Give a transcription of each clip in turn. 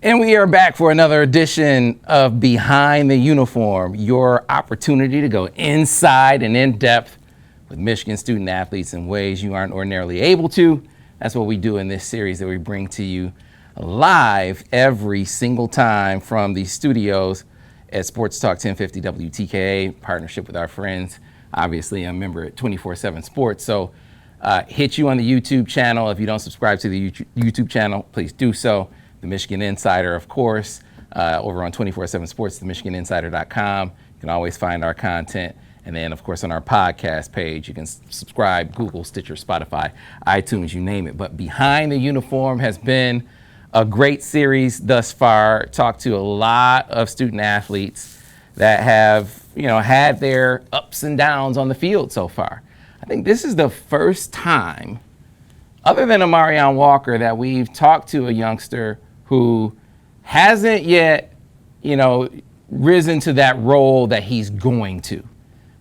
And we are back for another edition of Behind the Uniform, your opportunity to go inside and in depth with Michigan student athletes in ways you aren't ordinarily able to. That's what we do in this series that we bring to you live every single time from the studios at Sports Talk 1050 WTKA, partnership with our friends. Obviously, I'm a member at 24/7 Sports. So hit you on the YouTube channel. If you don't subscribe to the YouTube channel, please do so. The Michigan Insider, of course, over on 24/7 Sports, themichiganinsider.com. You can always find our content. And then, of course, on our podcast page, you can subscribe, Google, Stitcher, Spotify, iTunes, you name it. But Behind the Uniform has been a great series thus far. Talked to a lot of student athletes that have, had their ups and downs on the field so far. I think this is the first time, other than Amarion Walker, that we've talked to a youngster who hasn't yet, risen to that role that he's going to,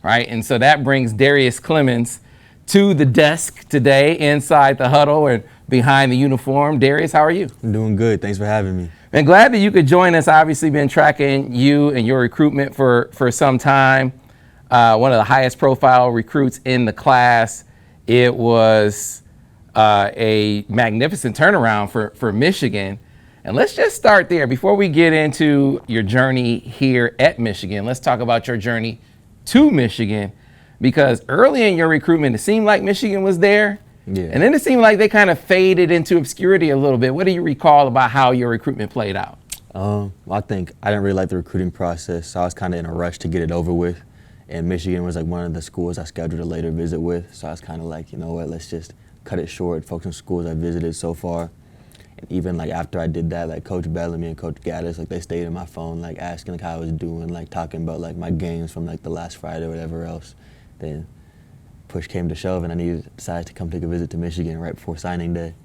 right? And so that brings Darrius Clemons to the desk today inside the huddle and Behind the Uniform. Darrius, how are you? I'm doing good. Thanks for having me. And glad that you could join us. Obviously been tracking you and your recruitment for some time. One of the highest profile recruits in the class. It was a magnificent turnaround for Michigan. And let's just start there. Before we get into your journey here at Michigan, let's talk about your journey to Michigan, because early in your recruitment, it seemed like Michigan was there. Yeah. And then it seemed like they kind of faded into obscurity a little bit. What do you recall about how your recruitment played out? I think I didn't really like the recruiting process, so I was kind of in a rush to get it over with. And Michigan was like one of the schools I scheduled a later visit with. So I was kind of like, you know what, let's just cut it short, focus on schools I visited so far. And even like after I did that, like Coach Bellamy and Coach Gaddis, like they stayed in my phone, like asking like how I was doing, like talking about like my games from like the last Friday or whatever else. Then push came to shove and I decided to come take a visit to Michigan right before signing day.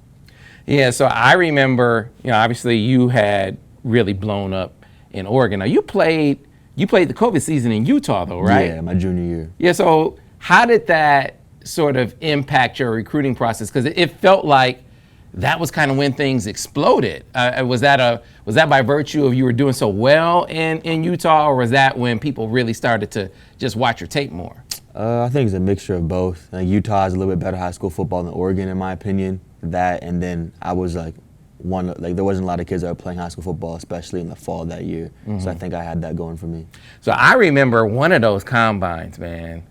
Yeah, so I remember, obviously you had really blown up in Oregon. Now you played the COVID season in Utah though, right? Yeah, my junior year. Yeah, so how did that sort of impact your recruiting process? Because it felt like that was kind of when things exploded. Was that by virtue of you were doing so well in Utah, or was that when people really started to just watch your tape more? I think it's a mixture of both. Like Utah has a little bit better high school football than Oregon, in my opinion. That, and then I was like there wasn't a lot of kids that were playing high school football, especially in the fall that year. Mm-hmm. So I think I had that going for me. So I remember one of those combines, man,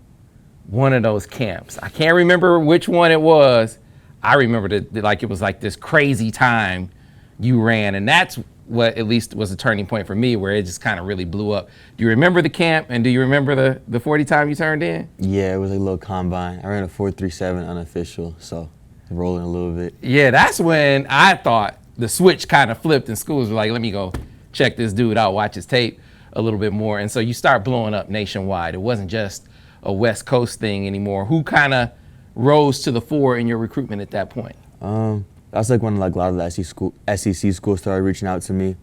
one of those camps. I can't remember which one it was. I remember it was like this crazy time you ran, and that's what at least was a turning point for me, where it just kind of really blew up. Do you remember the camp, and do you remember the 40 time you turned in? Yeah, it was a little combine. I ran a 4.37 unofficial, so rolling a little bit. Yeah, that's when I thought the switch kind of flipped, and schools were like, let me go check this dude out, watch his tape a little bit more. And so you start blowing up nationwide. It wasn't just a West Coast thing anymore. Who kind of rose to the fore in your recruitment at that point? That's like when like a lot of the SEC schools started reaching out to me,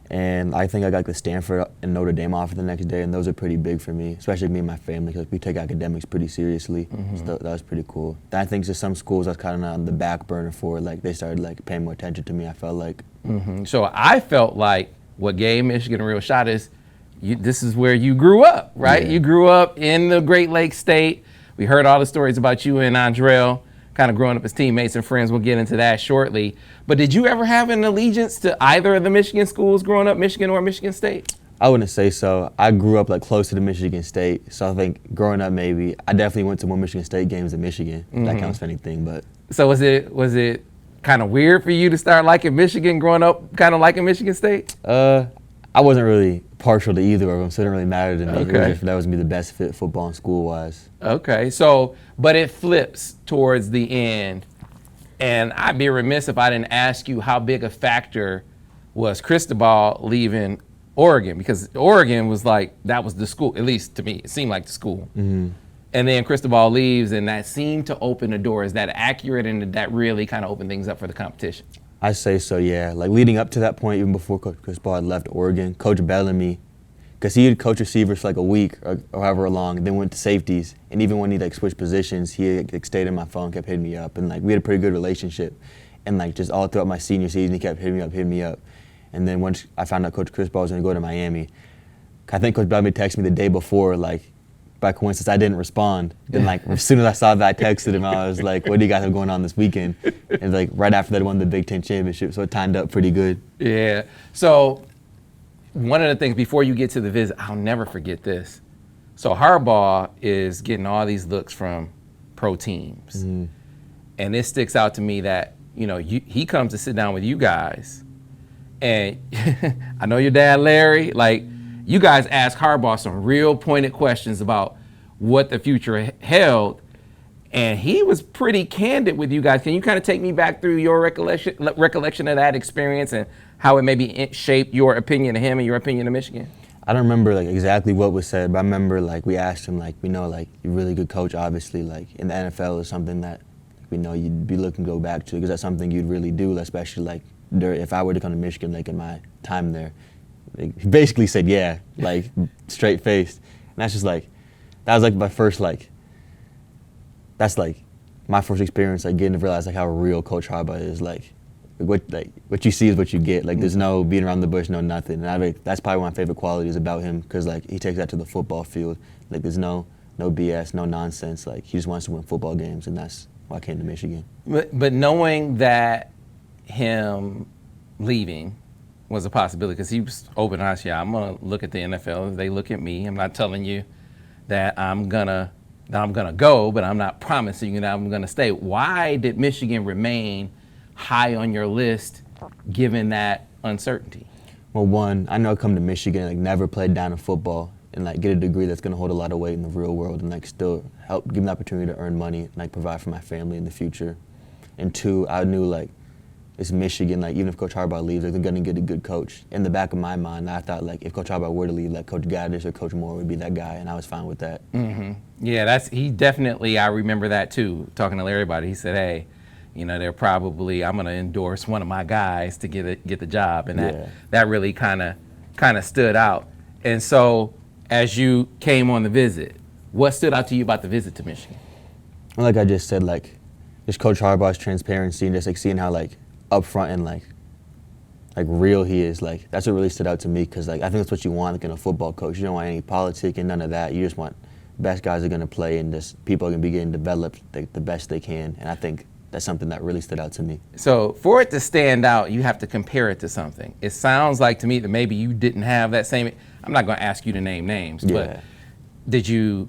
and I think I got the Stanford and Notre Dame offer the next day, and those are pretty big for me, especially me and my family, because we take academics pretty seriously. Mm-hmm. So that was pretty cool. Then I think just some schools I was kind of on the back burner for, like they started like paying more attention to me, I felt like. Mm-hmm. So I felt like what gave Michigan a real shot is this is where you grew up, right? Yeah. You grew up in the Great Lakes State. We heard all the stories about you and Andrel kind of growing up as teammates and friends. We'll get into that shortly. But did you ever have an allegiance to either of the Michigan schools growing up, Michigan or Michigan State? I wouldn't say so. I grew up like close to the Michigan State, so I think growing up maybe I definitely went to more Michigan State games than Michigan. Mm-hmm. That counts for anything. But so was it kind of weird for you to start liking Michigan growing up, kind of liking Michigan State? I wasn't really partial to either of them, so it didn't really matter to me. Okay. It was just that was me the best fit football and school-wise. Okay, so, but it flips towards the end, and I'd be remiss if I didn't ask you how big a factor was Cristobal leaving Oregon, because Oregon was like, that was the school, at least to me, it seemed like the school. Mm-hmm. And then Cristobal leaves, and that seemed to open the door. Is that accurate, and did that really kind of open things up for the competition? I say so, yeah. Like leading up to that point, even before Coach Cristobal had left Oregon, Coach Bellamy, because he had coached receivers for like a week or however long, then went to safeties. And even when he like switched positions, he like, stayed in my phone, kept hitting me up, and like we had a pretty good relationship. And like just all throughout my senior season, he kept hitting me up. And then once I found out Coach Cristobal was going to go to Miami, I think Coach Bellamy texted me the day before, like, by coincidence, I didn't respond. And like, as soon as I saw that, I texted him. I was like, what do you guys have going on this weekend? And like, right after that, I won the Big Ten championship, so it timed up pretty good. Yeah. So one of the things, before you get to the visit, I'll never forget this. So Harbaugh is getting all these looks from pro teams. Mm-hmm. And it sticks out to me that, he comes to sit down with you guys. And I know your dad, Larry, like, you guys asked Harbaugh some real pointed questions about what the future held, and he was pretty candid with you guys. Can you kind of take me back through your recollection of that experience and how it maybe shaped your opinion of him and your opinion of Michigan? I don't remember like exactly what was said, but I remember like we asked him like, you're a really good coach, obviously, like in the NFL is something that you'd be looking to go back to, because that's something you'd really do, especially like if I were to come to Michigan, like in my time there. He basically said, yeah, like straight faced. And that's just like, that was like my first that's like my first experience, like getting to realize like how real Coach Harbaugh is. Like what you see is what you get. Like there's no beating around the bush, no nothing. And that's probably one of my favorite qualities about him, because like he takes that to the football field. Like there's no BS, no nonsense. Like he just wants to win football games, and that's why I came to Michigan. But knowing that him leaving was a possibility, because he was open and honest. Yeah, I'm gonna look at the NFL. They look at me. I'm not telling you that I'm gonna go, but I'm not promising you that I'm gonna stay. Why did Michigan remain high on your list, given that uncertainty? Well, one, I know I come to Michigan and like never played down in football, and like get a degree that's gonna hold a lot of weight in the real world, and like still help give me the opportunity to earn money and like provide for my family in the future. And two, I knew like, it's Michigan, like even if Coach Harbaugh leaves, they're gonna get a good coach. In the back of my mind, I thought like if Coach Harbaugh were to leave, like Coach Gaddis or Coach Moore would be that guy, and I was fine with that. Mm-hmm. Yeah, he definitely, I remember that too, talking to Larry about it. He said, hey, they're probably, I'm gonna endorse one of my guys to get the job, and that really kind of stood out. And so as you came on the visit, what stood out to you about the visit to Michigan? Well, like I just said, like just Coach Harbaugh's transparency and just like seeing how like upfront and like real he is, like that's what really stood out to me, because like I think that's what you want like in a football coach. You don't want any politic and none of that. You just want best guys are going to play, and just people are going to be getting developed the best they can. And I think that's something that really stood out to me. So for it to stand out, you have to compare it to something. It sounds like to me that maybe you didn't have that same. I'm not going to ask you to name names, but did you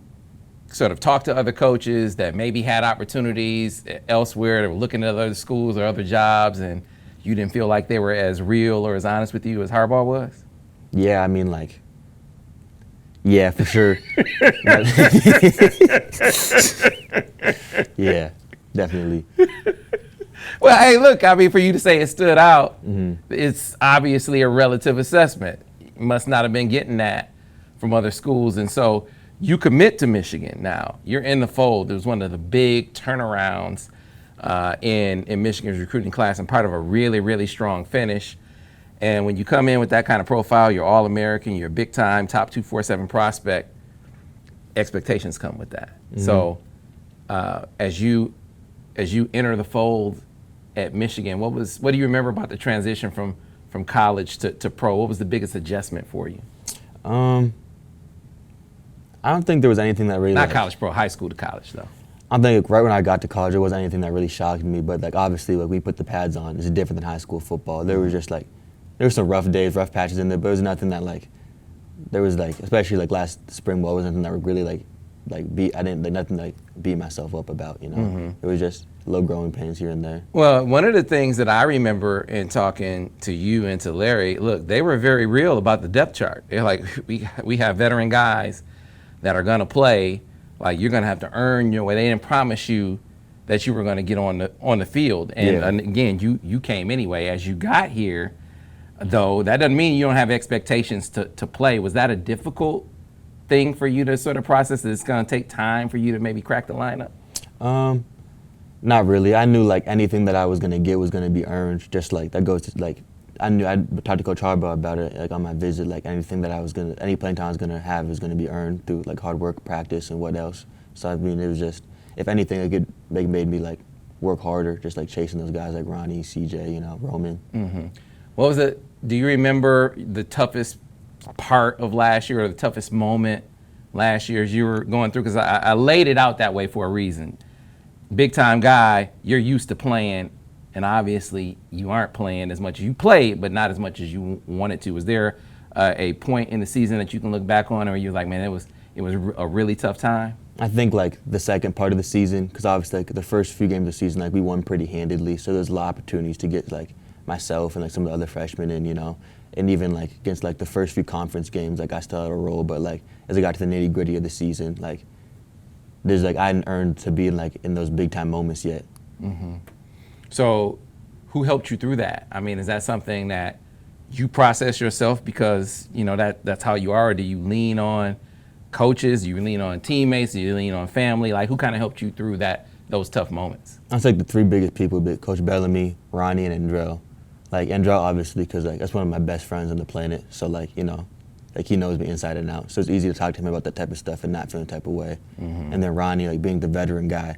sort of talk to other coaches that maybe had opportunities elsewhere, that were looking at other schools or other jobs, and you didn't feel like they were as real or as honest with you as Harbaugh was? Yeah, I mean, like, yeah, for sure. Yeah, definitely. Well, hey, look, I mean, for you to say it stood out, it's obviously a relative assessment. You must not have been getting that from other schools. And so you commit to Michigan now. You're in the fold. It was one of the big turnarounds in Michigan's recruiting class, and part of a really, really strong finish. And when you come in with that kind of profile, you're All-American, you're a big-time, top 247 prospect, expectations come with that. So as you enter the fold at Michigan, what do you remember about the transition from college to pro? What was the biggest adjustment for you? I don't think there was anything that really... Not college pro, high school to college, though. I think right when I got to college, there wasn't anything that really shocked me, but like obviously like we put the pads on. It's different than high school football. There was just like, there were some rough days, rough patches in there, but it was nothing that like, there was like, especially like last spring ball, it was nothing that really nothing to like beat myself up about, you know? It was just little growing pains here and there. Well, one of the things that I remember in talking to you and to Larry, look, they were very real about the depth chart. They're like, we have veteran guys that are gonna play. Like, you're gonna have to earn your way. They didn't promise you that you were gonna get on the field. And again, you came anyway. As you got here, though, that doesn't mean you don't have expectations to play. Was that a difficult thing for you to sort of process, that it's gonna take time for you to maybe crack the lineup? Not really. I knew like anything that I was gonna get was gonna be earned. Just like that goes to like, I knew I'd talked to Coach Harbaugh about it like on my visit. Like anything that any playing time I was gonna have was gonna be earned through like hard work, practice, and what else. So I mean, it was just, if anything, it could made me like work harder, just like chasing those guys like Ronnie, CJ, Roman. What was it do you remember the toughest part of last year or the toughest moment last year as you were going through? Because I laid it out that way for a reason. Big time guy, you're used to playing, and obviously you aren't playing as much as you played, but not as much as you wanted to. Was there a point in the season that you can look back on, or you're like, man, it was a really tough time? I think like the second part of the season, because obviously like the first few games of the season, like we won pretty handedly, so there's a lot of opportunities to get like myself and like some of the other freshmen in, you know, and even like against like the first few conference games, like I still had a role, but like as I got to the nitty gritty of the season, like there's like I hadn't earned to be in those big time moments yet. Mm-hmm. So, who helped you through that? I mean, is that something that you process yourself because you know that's how you are? Or do you lean on coaches? Do you lean on teammates? Do you lean on family? Like, who kind of helped you through those tough moments? I'd say the three biggest people, Coach Bellamy, Ronnie, and Andrel. Like Andrel, obviously, because like that's one of my best friends on the planet. So like you know, like he knows me inside and out. So it's easy to talk to him about that type of stuff and not feel the type of way. Mm-hmm. And then Ronnie, like being the veteran guy.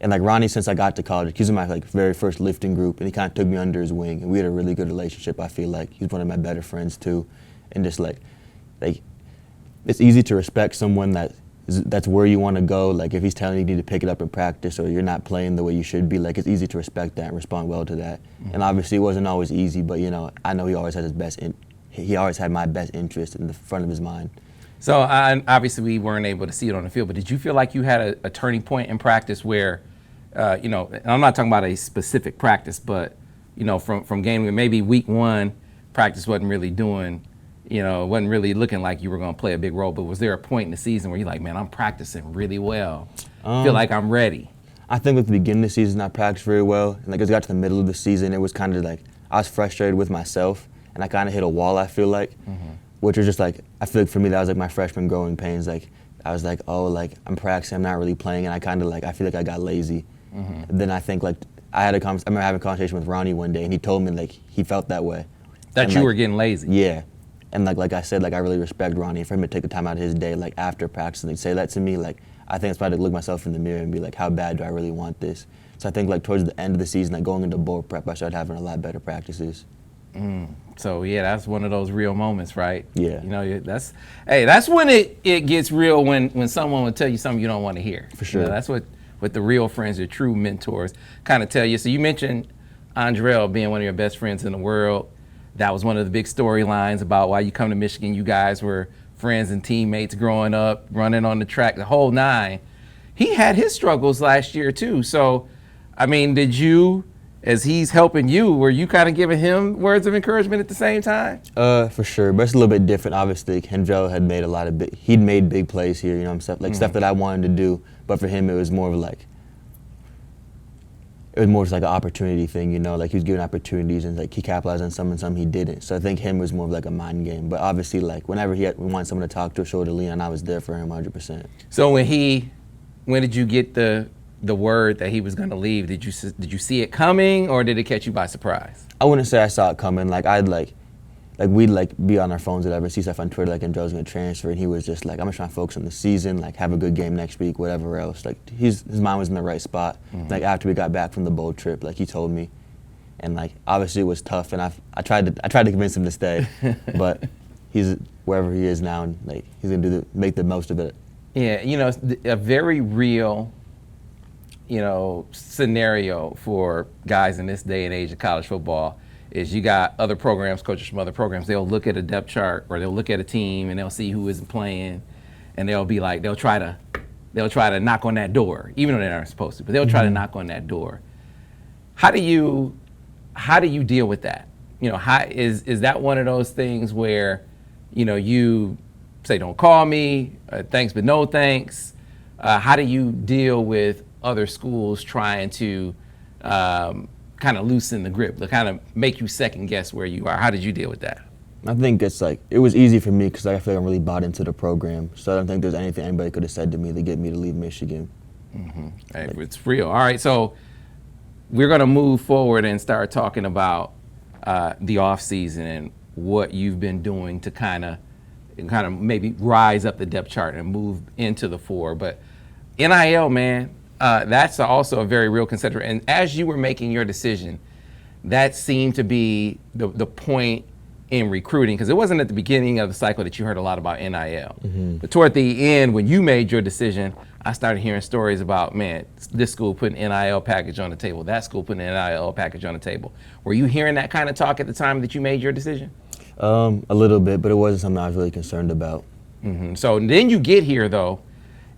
And like Ronnie, since I got to college, he's in my like very first lifting group, and he kind of took me under his wing, and we had a really good relationship. I feel like he's one of my better friends too, and just like it's easy to respect someone that's where you want to go. Like if he's telling you need to pick it up in practice, or you're not playing the way you should be, like it's easy to respect that and respond well to that. Mm-hmm. And obviously it wasn't always easy, but you know I know he always had he always had my best interest in the front of his mind. So obviously we weren't able to see it on the field, but did you feel like you had a turning point in practice where, you know, and I'm not talking about a specific practice, but, you know, from game, maybe week one, practice wasn't really wasn't really looking like you were going to play a big role, but was there a point in the season where you're like, man, I'm practicing really well, feel like I'm ready? I think at the beginning of the season I practiced very well, and like as I got to the middle of the season, it was kind of like I was frustrated with myself, and I kind of hit a wall, I feel like. Mm-hmm. Which was just like, I feel like for me that was like my freshman growing pains. Like I was like, oh, like I'm practicing, I'm not really playing, and I kind of like, I feel like I got lazy. Mm-hmm. And then I think like, I remember having a conversation with Ronnie one day, and he told me like he felt that way. That and, you like, were getting lazy. Yeah. And like I said, like I really respect Ronnie. For him to take the time out of his day, like after practice, and like, say that to me, like I think it's probably to look myself in the mirror and be like, how bad do I really want this? So I think like towards the end of the season, like going into bowl prep, I started having a lot better practices. So yeah, that's one of those real moments, right? Yeah. You know, that's when it gets real, when someone will tell you something you don't want to hear. For sure. You know, that's what the real friends, your true mentors, kind of tell you. So you mentioned Andrel being one of your best friends in the world. That was one of the big storylines about why you come to Michigan. You guys were friends and teammates growing up, running on the track, the whole nine. He had his struggles last year too. So, I mean, did you, as he's helping you, were you kind of giving him words of encouragement at the same time? For sure, but it's a little bit different. Obviously, Andrel had made he'd made big plays here, you know, stuff stuff that I wanted to do. But for him, it was more just like an opportunity thing, you know, like he was given opportunities and like he capitalized on some and some he didn't. So I think him was more of like a mind game. But obviously, like whenever we wanted someone to talk to, a shoulder to lean on, I was there for him 100%. So when did you get the word that he was going to leave? Did you see it coming, or did it catch you by surprise? I wouldn't say I saw it coming. Like we'd be on our phones or whatever, see stuff on Twitter like Andrel's going to transfer, and he was just like, I'm just trying to focus on the season, like have a good game next week, whatever else. Like his mind was in the right spot. Mm-hmm. Like after we got back from the bowl trip, like he told me, and like obviously it was tough, and I tried to convince him to stay, but he's wherever he is now, and like he's going to make the most of it. Yeah, you know, a very real, you know, scenario for guys in this day and age of college football is you got other programs, coaches from other programs, they'll look at a depth chart or they'll look at a team and they'll see who isn't playing, and they'll be like, they'll try to knock on that door, even though they aren't supposed to, but they'll try to knock on that door. How do you deal with that? You know, is that one of those things where, you know, you say, don't call me, thanks but no thanks? How do you deal with other schools trying to kind of loosen the grip, to kind of make you second guess where you are? How did you deal with that? I think it's like, it was easy for me because I feel like I'm really bought into the program. So I don't think there's anything anybody could have said to me to get me to leave Michigan. Mm-hmm. Hey, it's real. All right, so we're going to move forward and start talking about the offseason and what you've been doing to kind of maybe rise up the depth chart and move into the four. But NIL, man, that's also a very real consideration. And as you were making your decision, that seemed to be the point in recruiting, because it wasn't at the beginning of the cycle that you heard a lot about NIL. But toward the end, when you made your decision, I started hearing stories about, man, this school put an NIL package on the table, that school put an NIL package on the table. Were you hearing that kind of talk at the time that you made your decision? A little bit, but it wasn't something I was really concerned about. So then you get here, though,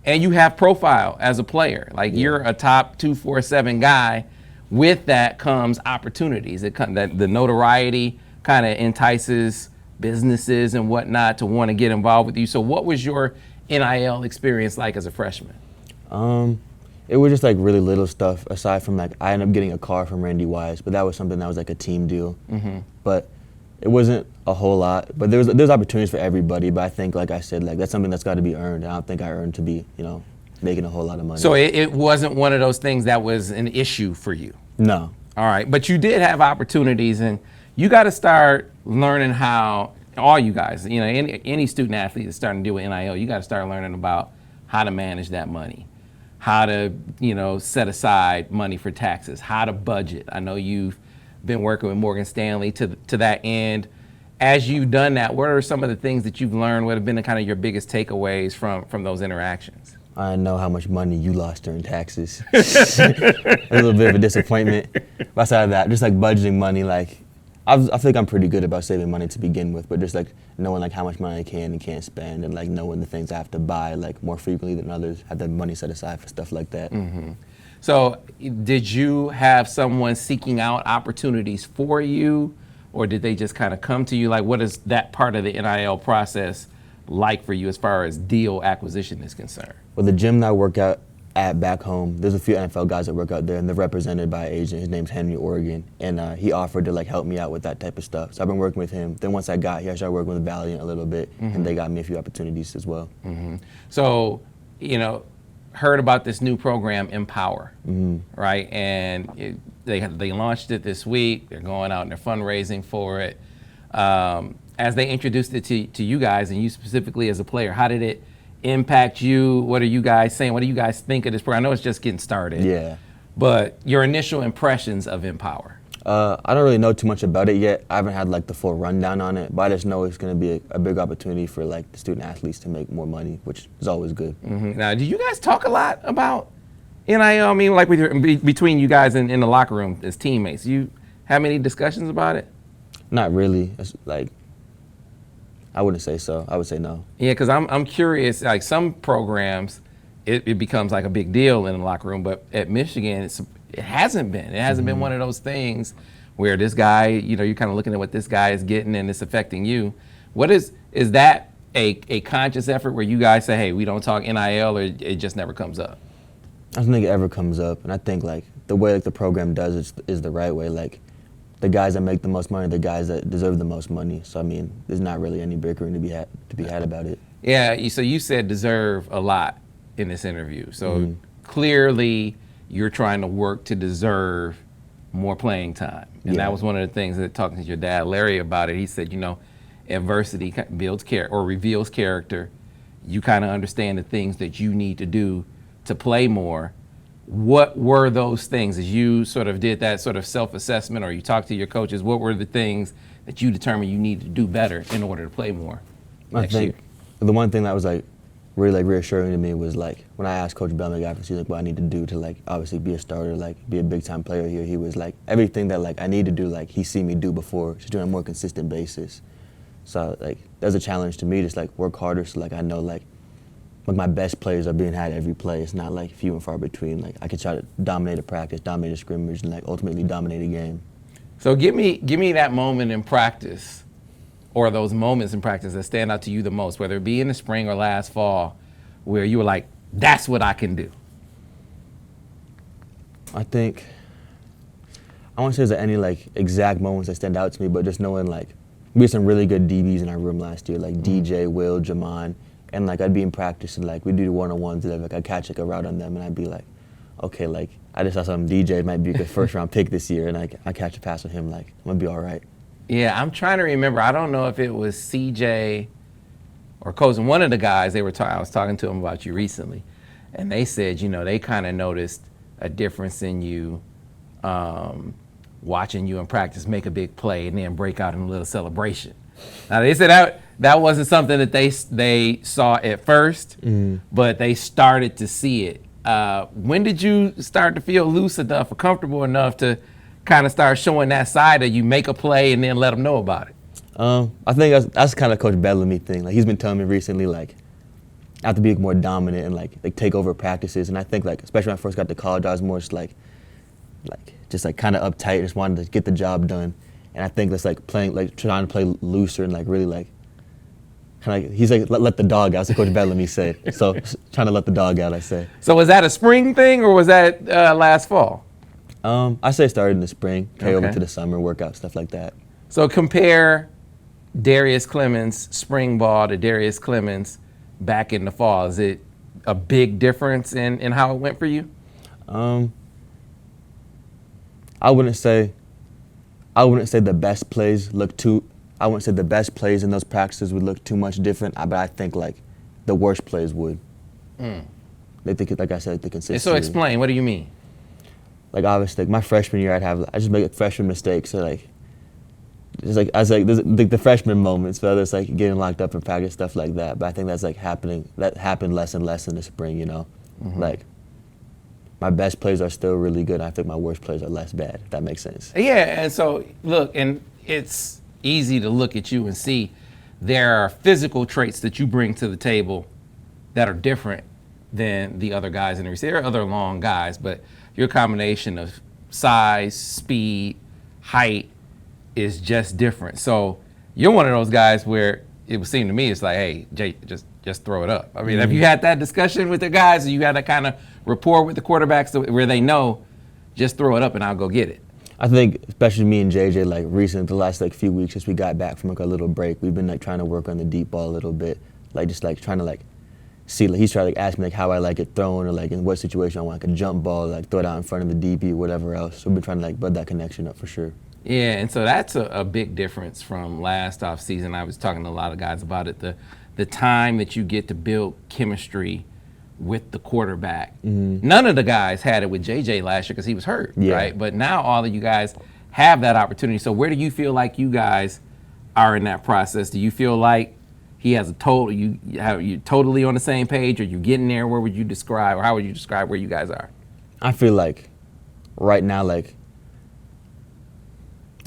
and you have profile as a player. Like, you're a top 247 guy. With that comes opportunities. The notoriety kind of entices businesses and whatnot to want to get involved with you. So what was your NIL experience like as a freshman? It was just like really little stuff, aside from like I ended up getting a car from Randy Wise, but that was something that was like a team deal. But it wasn't a whole lot. But there's opportunities for everybody. But I think, like I said, like that's something that's got to be earned. I don't think I earned to be, making a whole lot of money. So it wasn't one of those things that was an issue for you? No. All right, but you did have opportunities, and you got to start learning how, all you guys, any student athlete that's starting to deal with NIL, you got to start learning about how to manage that money, how to, set aside money for taxes, how to budget. I know you've been working with Morgan Stanley to that end. As you've done that, what are some of the things that you've learned? What have been kind of your biggest takeaways from those interactions? I know how much money you lost during taxes. A little bit of a disappointment. But aside of that, just like budgeting money, like I feel like I'm pretty good about saving money to begin with, but just like knowing like how much money I can and can't spend, and like knowing the things I have to buy like more frequently than others, have that money set aside for stuff like that. So did you have someone seeking out opportunities for you, or did they just kind of come to you? Like, what is that part of the NIL process like for you as far as deal acquisition is concerned? Well, the gym that I work out at back home, there's a few NFL guys that work out there, and they're represented by an agent. His name's Henry Oregon, and he offered to like help me out with that type of stuff. So I've been working with him. Then once I got here, I started working with Valiant a little bit, and they got me a few opportunities as well. So, heard about this new program, Empower, right? And they launched it this week. They're going out and they're fundraising for it. As they introduced it to you guys, and you specifically as a player, how did it impact you? What are you guys saying? What do you guys think of this program? I know it's just getting started. Yeah. But your initial impressions of Empower? I don't really know too much about it yet. I haven't had like the full rundown on it, but I just know it's going to be a big opportunity for like the student athletes to make more money, which is always good. Now, do you guys talk a lot about NIL? I mean, like between you guys in the locker room as teammates, do you have any discussions about it? Not really. It's like, I wouldn't say so. I would say no. Yeah, because I'm curious. Like some programs, it becomes like a big deal in the locker room, but at Michigan, it hasn't been. It hasn't been one of those things where this guy, you're kind of looking at what this guy is getting and it's affecting you. What is that a conscious effort where you guys say, hey, we don't talk NIL, or it just never comes up? I don't think it ever comes up, and I think like the way like the program does it is the right way. Like the guys that make the most money are the guys that deserve the most money. So I mean, there's not really any bickering to be had about it. Yeah. So you said deserve a lot in this interview. So clearly you're trying to work to deserve more playing time. And that was one of the things that talking to your dad, Larry, about it. He said, adversity builds character or reveals character. You kind of understand the things that you need to do to play more. What were those things as you sort of did that sort of self-assessment, or you talked to your coaches? What were the things that you determined you needed to do better in order to play more I think the one thing that was like really like reassuring to me was like when I asked Coach Bell after season like what I need to do to like obviously be a starter, like be a big time player here. He was like everything that like I need to do, like he's seen me do before, just doing on a more consistent basis. So like that's a challenge to me, just like work harder. So like I know like my best players are being had every play. It's not like few and far between. Like I could try to dominate a practice, dominate a scrimmage, and like ultimately dominate a game. So give me that moment in practice, or those moments in practice that stand out to you the most, whether it be in the spring or last fall, where you were like, that's what I can do. I think, I won't say there's any like exact moments that stand out to me, but just knowing like, we had some really good DBs in our room last year, like DJ, Will, Jamon, and like I'd be in practice and like we'd do one-on-ones and like I'd catch like a route on them and I'd be like, okay, like I just saw some DJ might be a good first round pick this year, and like I catch a pass with him, like I'm gonna be all right. Yeah, I'm trying to remember. I don't know if it was CJ or Cozen, one of the guys I was talking to them about you recently, and they said, they kind of noticed a difference in you watching you in practice make a big play and then break out in a little celebration. Now they said that wasn't something that they saw at first, but they started to see it. When did you start to feel loose enough or comfortable enough to kind of start showing that side of you make a play and then let them know about it? I think that's kind of Coach Bellamy thing. Like he's been telling me recently, like I have to be more dominant and like take over practices. And I think like especially when I first got to college, I was more just like kind of uptight, just wanted to get the job done. And I think that's like trying to play looser and like really like kind of he's like let the dog out. That's what Coach Bellamy said. So trying to let the dog out, I say. So was that a spring thing or was that last fall? I say it started in the spring, carry over Okay. to the summer, workout, stuff like that. So compare Darrius Clemons spring ball to Darrius Clemons back in the fall. Is it a big difference in how it went for you? I wouldn't say the best plays I wouldn't say the best plays in those practices would look too much different, but I think like the worst plays would. They think, like I said, the consistency. So explain, what do you mean? Like obviously, like my freshman year, I just make like freshman mistakes. So like, just like I was like the freshman moments, whether it's like getting locked up in practice, stuff like that. But I think that's like happening. That happened less and less in the spring. You know, like my best plays are still really good. I think my worst plays are less bad. If that makes sense. Yeah, and so look, and it's easy to look at you and see there are physical traits that you bring to the table that are different than the other guys in the receiver. There are other long guys, but your combination of size, speed, height is just different. So you're one of those guys where it would seem to me it's like, hey, Jay, just throw it up. I mean, have you had that discussion with the guys? Or you had that kind of rapport with the quarterbacks where they know, just throw it up and I'll go get it? I think, especially me and JJ, like recently, the last like few weeks since we got back from like a little break, we've been like trying to work on the deep ball a little bit, like just like trying to like see. Like he's trying to like ask me like how I like it thrown or like in what situation I want like a jump ball, like throw it out in front of the DB or whatever else. So we've been trying to like build that connection up for sure. Yeah, and so that's a big difference from last offseason. I was talking to a lot of guys about it. The time that you get to build chemistry with the quarterback. None of the guys had it with JJ last year because he was hurt, right? But now all of you guys have that opportunity. So where do you feel like you guys are in that process? Do you feel like he has you totally on the same page, or you getting there? Where would you describe, or how would you describe where you guys are? I feel like right now, like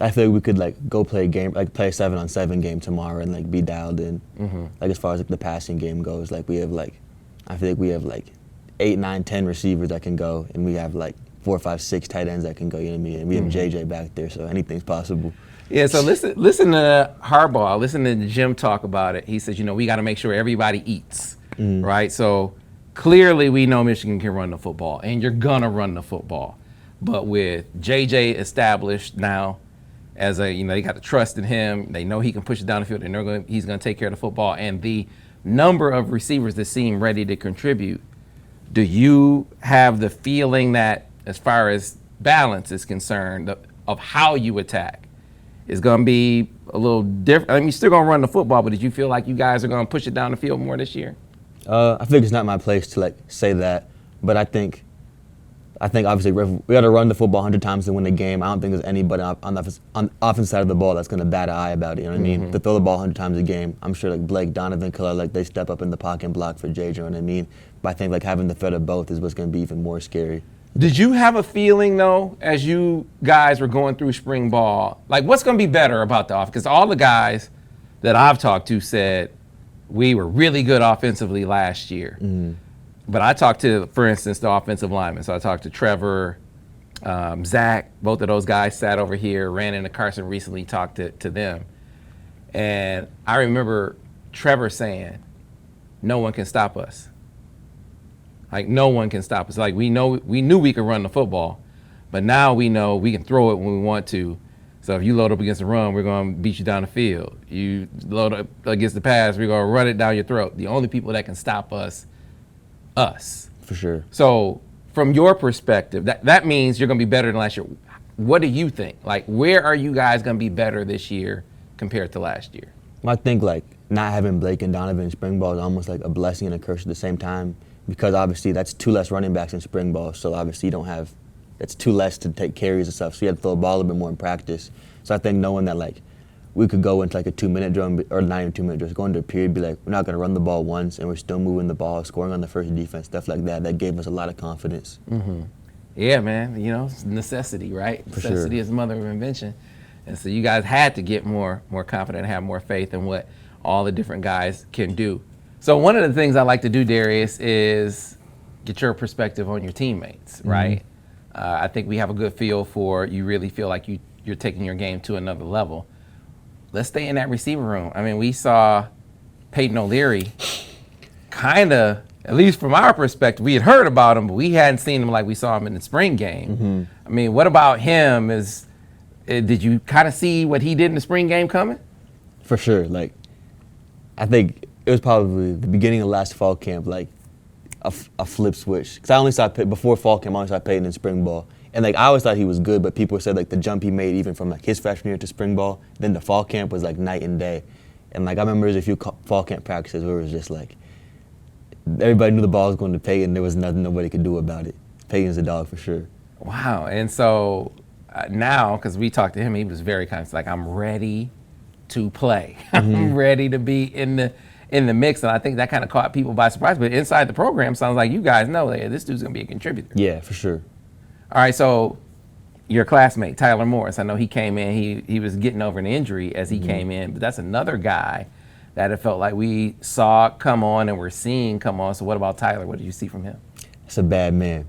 I feel like we could like go play a game, like play a 7-on-7 game tomorrow and like be dialed in. Like as far as like the passing game goes, like we have like, I feel like we have like 8, 9, 10 receivers that can go, and we have like 4, 5, 6 tight ends that can go. You know what I mean? And we have JJ back there, so anything's possible. Yeah. So listen to Harbaugh. Listen to Jim talk about it. He says, we got to make sure everybody eats, right? So clearly we know Michigan can run the football, and you're gonna run the football. But with JJ established now, as they got the trust in him. They know he can push it down the field, and he's going to take care of the football. And the number of receivers that seem ready to contribute, do you have the feeling that, as far as balance is concerned, of how you attack is going to be a little different? I mean, you're still going to run the football, but did you feel like you guys are going to push it down the field more this year? I think it's not my place to like say that, but I think obviously we got to run the football 100 times to win the game. I don't think there's anybody on the offensive side of the ball that's going to bat an eye about it. You know what I mean? To throw the ball 100 times a game, I'm sure like Blake, Donovan, Khalil, like they step up in the pocket and block for JJ. You know what I mean? But I think like having the threat of both is what's going to be even more scary. Did you have a feeling though, as you guys were going through spring ball, like what's going to be better about the offense? Because all the guys that I've talked to said we were really good offensively last year. But I talked to, for instance, the offensive linemen. So I talked to Trevor, Zach. Both of those guys sat over here. Ran into Carson recently, talked to them. And I remember Trevor saying, no one can stop us. Like, no one can stop us. Like, we knew we could run the football, but now we know we can throw it when we want to. So if you load up against the run, we're going to beat you down the field. You load up against the pass, we're going to run it down your throat. The only people that can stop us. For sure. So from your perspective, that means you're going to be better than last year. What do you think? Like, where are you guys going to be better this year compared to last year? Well, I think like not having Blake and Donovan in spring ball is almost like a blessing and a curse at the same time, because obviously that's 2 less running backs in spring ball. So obviously you don't have, that's 2 less to take carries and stuff. So you have to throw the ball a little bit more in practice. So I think knowing that like we could go into like a 2-minute drill, or not even 2-minute drill, go into a period, be like, we're not going to run the ball once, and we're still moving the ball, scoring on the first defense, stuff like that. That gave us a lot of confidence. Mm-hmm. Yeah, man. You know, it's necessity, right? For Necessity sure. is the mother of invention. And so you guys had to get more confident and have more faith in what all the different guys can do. So one of the things I like to do, Darrius, is get your perspective on your teammates, right? I think we have a good feel for you really feel like you're taking your game to another level. Let's stay in that receiver room. I mean, we saw Peyton O'Leary kind of, at least from our perspective, we had heard about him, but we hadn't seen him like we saw him in the spring game. I mean, what about him? Did you kind of see what he did in the spring game coming? For sure. Like, I think it was probably the beginning of last fall camp, like a flip switch. Because I only saw, before fall camp, I only saw Peyton in spring ball. And like I always thought he was good, but people said like the jump he made even from like his freshman year to spring ball, then the fall camp was like night and day. And like I remember there's a few fall camp practices where it was just like everybody knew the ball was going to Peyton. There was nothing nobody could do about it. Peyton's a dog for sure. Wow. And so now, because we talked to him, he was very kind of like, I'm ready to play. I'm ready to be in the mix. And I think that kind of caught people by surprise. But inside the program, sounds like you guys know that this dude's going to be a contributor. Yeah, for sure. All right, so your classmate, Tyler Morris, I know he came in, he was getting over an injury as he came in, but that's another guy that it felt like we saw come on and we're seeing come on. So what about Tyler? What did you see from him? It's a bad man.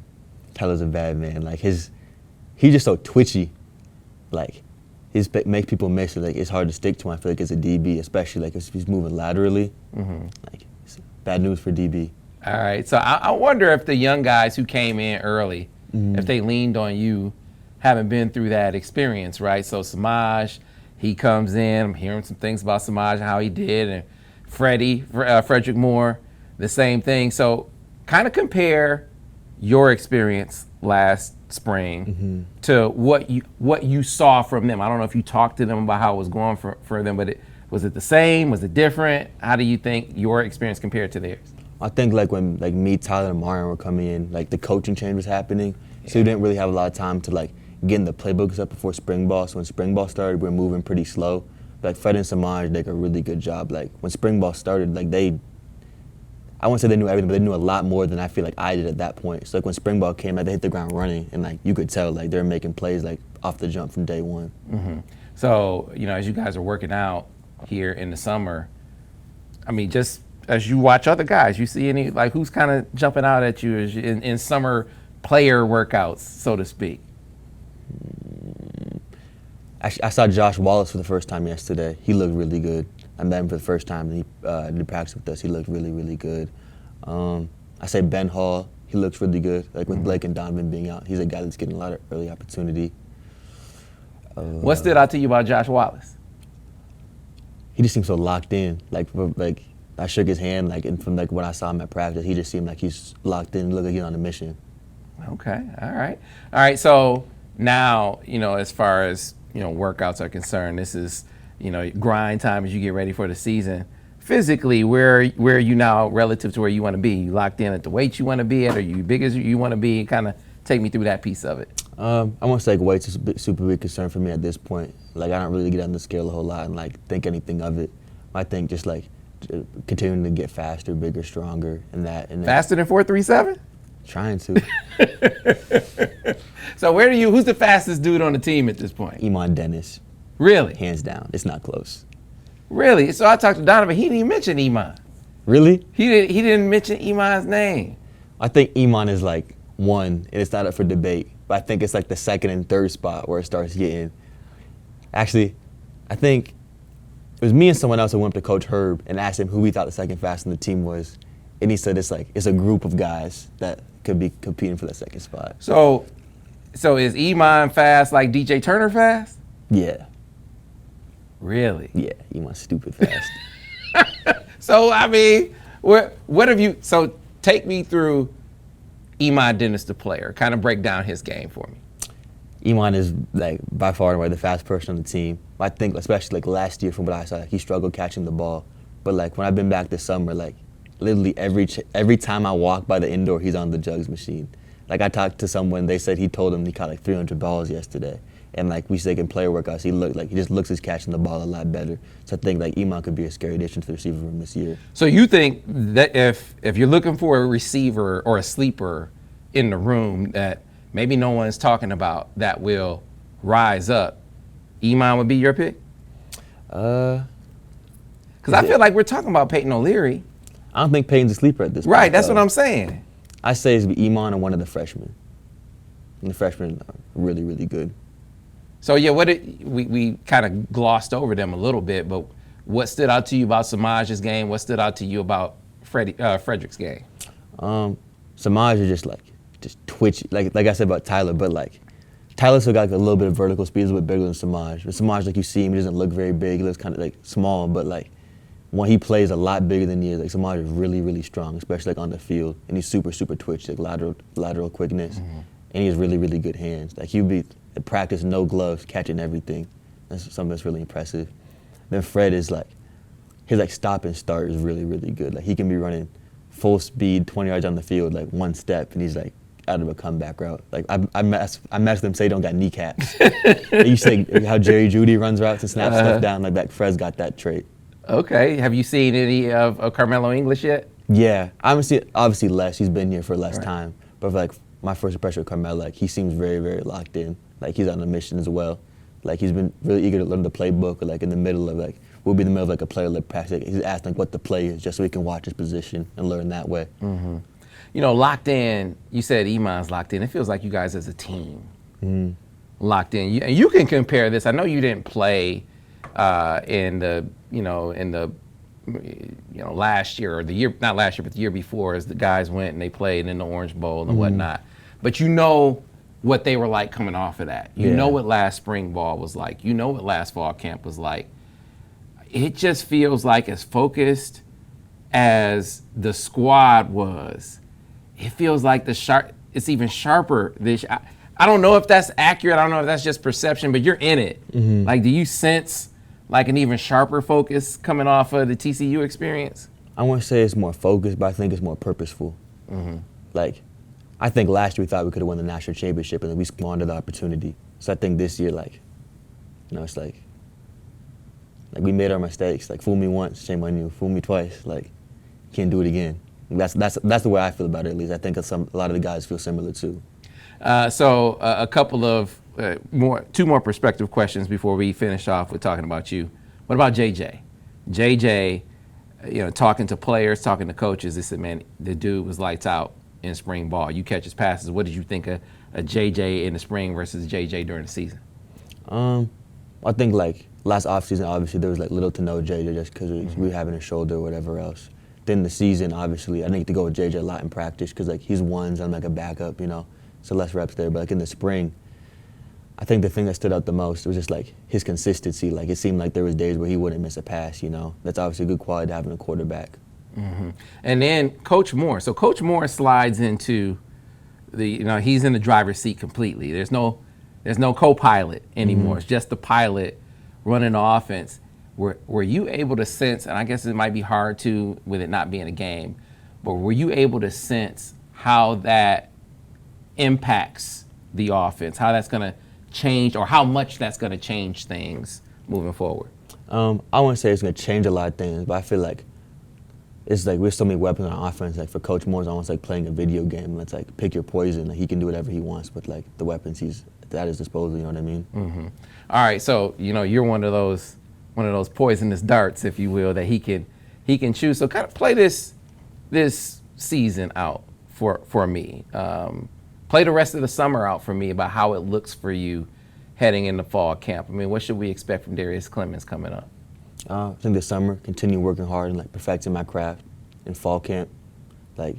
Tyler's a bad man. Like he's just so twitchy. Like makes people miss it. Like it's hard to stick to him. I feel like as a DB, especially like if he's moving laterally. Like it's bad news for DB. All right, so I wonder if the young guys who came in early, if they leaned on you, haven't been through that experience, right? So Semaj, he comes in. I'm hearing some things about Semaj, how he did, and Fredrick Moore, the same thing. So kind of compare your experience last spring to what you saw from them. I don't know if you talked to them about how it was going for them, but was it the same? Was it different? How do you think your experience compared to theirs? I think like when like me, Tyler, and Marion were coming in, like the coaching change was happening, so we didn't really have a lot of time to like get in the playbooks up before spring ball. So when spring ball started, we were moving pretty slow. Like Fred and Semaj did a really good job. Like when spring ball started, like I wouldn't say they knew everything, but they knew a lot more than I feel like I did at that point. So like when spring ball came, like they hit the ground running, and like you could tell like they're making plays like off the jump from day one. So as you guys are working out here in the summer, I mean, just as you watch other guys, you see any, like who's kind of jumping out at you as in summer player workouts, so to speak? I saw Josh Wallace for the first time yesterday. He looked really good. I met him for the first time, and he did practice with us. He looked really, really good. I say Ben Hall. He looks really good. Like with Blake and Donovan being out, he's a guy that's getting a lot of early opportunity. What stood out to you about Josh Wallace? He just seems so locked in. Like I shook his hand, like, and from like when I saw him at practice, he just seemed like he's locked in. Looked like he's on a mission. Okay, all right. So now, as far as workouts are concerned, this is grind time as you get ready for the season. Physically, where are you now relative to where you want to be? You locked in at the weight you want to be at? Are you big as you want to be? Kind of take me through that piece of it. I won't say like weight's a super big concern for me at this point. Like I don't really get on the scale a whole lot and like think anything of it. I think just like continuing to get faster, bigger, stronger, and that. Faster than 4.37? Trying to. So who's the fastest dude on the team at this point? Iman Dennis. Really? Hands down. It's not close. Really? So I talked to Donovan. He didn't even mention Iman. Really? He didn't mention Iman's name. I think Iman is like one, and it's not up for debate. But I think it's like the second and third spot where it starts getting. Actually, I think it was me and someone else who went up to Coach Herb and asked him who we thought the second fastest in the team was. And he said it's a group of guys that could be competing for that second spot. So is Iman fast like DJ Turner fast? Yeah. Really? Yeah, Iman's stupid fast. So, I mean, what have you, so take me through Iman Dennis, the player. Kind of break down his game for me. Iman is like by far and away the fastest person on the team. I think especially like last year from what I saw, like, he struggled catching the ball. But like when I've been back this summer, like literally every time I walk by the indoor, he's on the jugs machine. Like I talked to someone, they said he told him he caught like 300 balls yesterday. And like we say in player workouts, he just looks his catching the ball a lot better. So I think like Iman could be a scary addition to the receiver room this year. So you think that if you're looking for a receiver or a sleeper in the room that maybe no one's talking about that will rise up, Iman would be your pick? Because I feel like we're talking about Peyton O'Leary. I don't think Peyton's a sleeper at this point. Right, that's what I'm saying. I say it's be Iman and one of the freshmen. And the freshmen are really, really good. So yeah, we kind of glossed over them a little bit, but what stood out to you about Semaj's game? What stood out to you about Fredrick's game? Semaj is just twitchy, like I said about Tyler, but like Tyler still got like a little bit of vertical speed, he's a bit bigger than Semaj. But Semaj, like you see him, he doesn't look very big. He looks kind of like small, but like when he plays a lot bigger than he is, like Semaj is really, really strong, especially like on the field, and he's super, super twitchy, like lateral quickness, and he has really, really good hands. Like he'd be at practice, no gloves, catching everything. That's something that's really impressive. Then Fred is like, his like stop and start is really, really good. Like he can be running full speed, 20 yards on the field, like one step, and he's like out of a comeback route. Like I matched them say he don't got kneecaps. You say how Jerry Judy runs routes and snaps stuff down, like that. Fred's got that trait. Okay, have you seen any of Karmello English yet? Yeah, obviously less. He's been here for less time. But like my first impression of Karmello, like he seems very, very locked in. Like he's on a mission as well. Like he's been really eager to learn the playbook. Or like in the middle of like we'll be in the middle of like a player-led practice. He's asking like what the play is just so he can watch his position and learn that way. Mm-hmm. You know, locked in. You said Iman's locked in. It feels like you guys as a team locked in. And you can compare this. I know you didn't play in the last year or the year, not last year, but the year before, as the guys went and they played in the Orange Bowl and whatnot. But you know what they were like coming off of that. You know what last spring ball was like. You know what last fall camp was like. It just feels like as focused as the squad was, it feels like it's even sharper this. I don't know if that's accurate. I don't know if that's just perception, but you're in it. Like, do you sense like an even sharper focus coming off of the TCU experience? I won't say it's more focused, but I think it's more purposeful. Like, I think last year we thought we could have won the national championship, and then we squandered the opportunity. So I think this year, like, it's like we made our mistakes. Like, fool me once, shame on you. Fool me twice, like, can't do it again. That's the way I feel about it, at least. I think a lot of the guys feel similar too. So a couple of two more perspective questions before we finish off with talking about you. What about JJ? JJ, talking to players, talking to coaches, they said, man, the dude was lights out in spring ball. You catch his passes. What did you think of a JJ in the spring versus JJ during the season? I think like last offseason, obviously there was like little to no JJ just because we were having a shoulder or whatever else. Then the season, obviously, I need to go with JJ a lot in practice because like he's ones, I'm like a backup, so less reps there. But like in the spring, I think the thing that stood out the most was just like his consistency. Like it seemed like there was days where he wouldn't miss a pass. That's obviously a good quality to have in a quarterback. And then Coach Moore. So Coach Moore slides into he's in the driver's seat completely. There's no co-pilot anymore. It's just the pilot running the offense. Were you able to sense, and I guess it might be hard to with it not being a game, but were you able to sense how that impacts the offense, how that's going to change or how much that's going to change things moving forward? I wouldn't say it's going to change a lot of things, but I feel like it's like we have so many weapons on offense. Like for Coach Moore, it's almost like playing a video game. It's like pick your poison. Like he can do whatever he wants with like the weapons he's at his disposal. You know what I mean? All right, so you're one of those poisonous darts, if you will, that he can choose. So kind of play this season out for me. Play the rest of the summer out for me about how it looks for you heading into fall camp. I mean, what should we expect from Darrius Clemons coming up? I think this summer, continue working hard and like perfecting my craft. In fall camp, like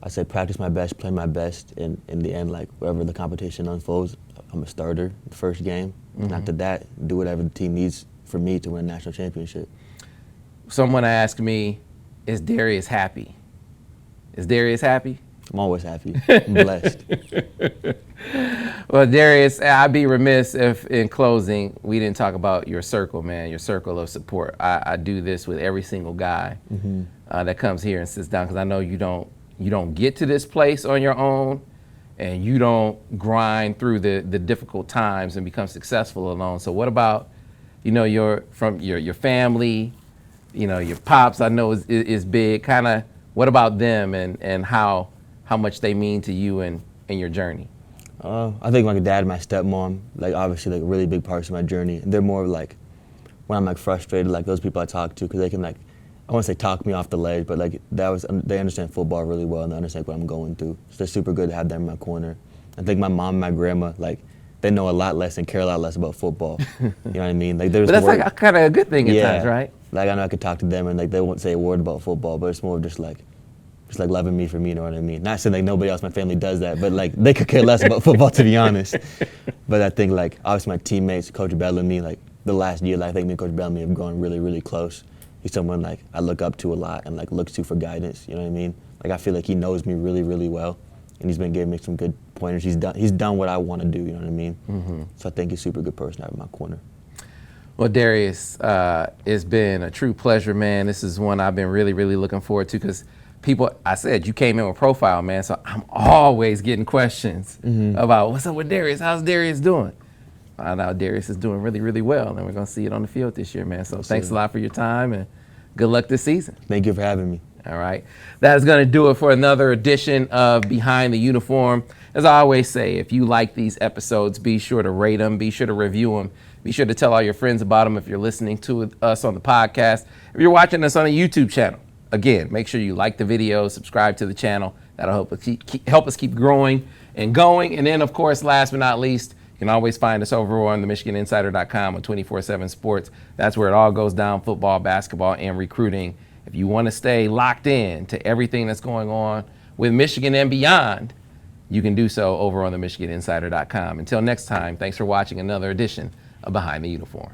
I say, practice my best, play my best, and in the end, like wherever the competition unfolds, I'm a starter the first game. And after that, do whatever the team needs for me to win a national championship. Someone asked me, is Darrius happy? Is Darrius happy? I'm always happy. I'm blessed. Well, Darrius, I'd be remiss if in closing we didn't talk about your circle, man, your circle of support. I do this with every single guy that comes here and sits down because I know you don't get to this place on your own. and you don't grind through the difficult times and become successful alone. So what about, your family, your pops, I know is big. Kind of what about them and how much they mean to you and your journey? I think my dad and my stepmom, like obviously like really big parts of my journey. And they're more like, when I'm like frustrated, like those people I talk to, because they can like, I won't say talk me off the ledge, but like they understand football really well and they understand what I'm going through. So they're super good to have them in my corner. I think my mom and my grandma, like they know a lot less and care a lot less about football. You know what I mean? Like, but that's like kind of a good thing at times, right? Like I know I could talk to them and like they won't say a word about football, but it's more of just like loving me for me, you know what I mean? Not saying like nobody else in my family does that, but like they could care less about football, to be honest. But I think like obviously my teammates, Coach Bell and me, like the last year, like, I think me and Coach Bell and me have grown really, really close. He's someone like I look up to a lot and like looks to for guidance, you know what I mean? Like I feel like he knows me really, really well, and he's been giving me some good pointers. He's done what I want to do, you know what I mean? Mm-hmm. So I think he's a super good person to have in my corner. Well, Darrius, it's been a true pleasure, man. This is one I've been really, really looking forward to because I said you came in with profile, man, so I'm always getting questions about what's up with Darrius, how's Darrius doing? Find out Darrius is doing really, really well, and we're going to see it on the field this year, man. So thanks a lot for your time, and good luck this season. Thank you for having me. All right. That is going to do it for another edition of Behind the Uniform. As I always say, if you like these episodes, be sure to rate them, be sure to review them, be sure to tell all your friends about them if you're listening to us on the podcast. If you're watching us on a YouTube channel, again, make sure you like the video, subscribe to the channel. That'll help us keep growing and going. And then, of course, last but not least, you can always find us over on the MichiganInsider.com on 24/7 Sports. That's where it all goes down, football, basketball, and recruiting. If you want to stay locked in to everything that's going on with Michigan and beyond, you can do so over on the MichiganInsider.com. Until next time, thanks for watching another edition of Behind the Uniform.